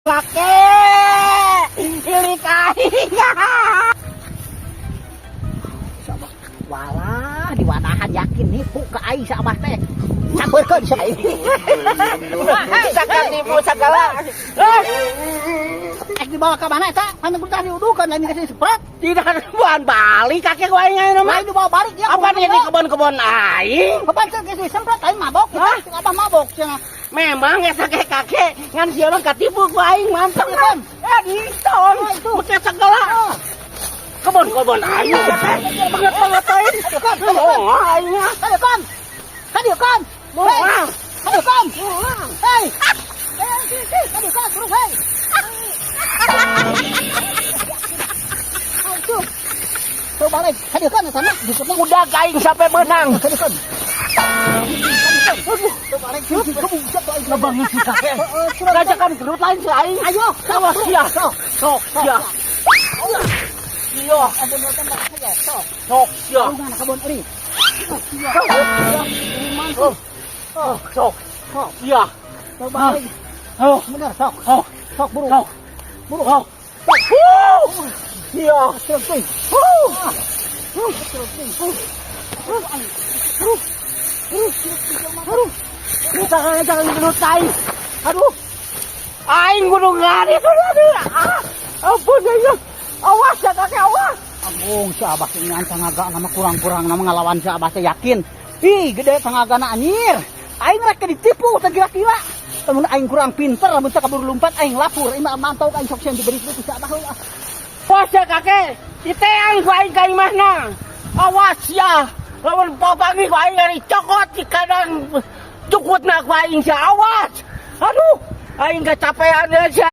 Kakek, ini kainnya. Walah, di wadahan yakin nipu ke aing sa abah teh. Sabeurkeun sa aing. Sakal nipu sagala. Dibawa ke mana eta? Hanya kudu diuduhkeun lain kasih seprat. Tidak buan balik kakek wae nya mah. Lain dibawa balik ya. Apa nih di kebon-kebon aing? Kapan kasih semprot aing mabok. Abah mabok cenah. Memang ya kakek ngan siapa katipu ku aing mantap kan. Ditong itu bekas segala. Kebon-kebon aing banget banget aing. Oh, aing. Ayo kan. Ayo kan. Ayo kan. Hei. Ayo kan terus hei. Ayo. Coba balik. Ayo kan sana. Udah aing sampai benang. Ayo kan. Ngajakan gerut lain selain. Ayo, awas ya. Sok ya. Iya, sok ya. Mana kebun ini? Sok. Iya. Coba lagi. Benar, sok. Sok buru. Buru. Iya. Jangan gerut lain. Aduh. Aing kudu ngari tuh. Ampun ya. Awas ya kakek, awas. Agung si abah teh ngan tangga nama kurang-kurang nama ngalawan si abah teh yakin. Ih, gede tanggana anyir. Aing rek ditipu teh kira-kira. Lamun aing kurang pinter lamun kabur lompat aing lapur. Ieu mantau aing sok sieun diberi ku si abah heula. Awas ya kakek. Diteang ku aing ka imahna. Awas ya. Lamun papangi ku aing ari cokot di kadang cukutna ku aing si awas. Aduh, aing kecapean ya.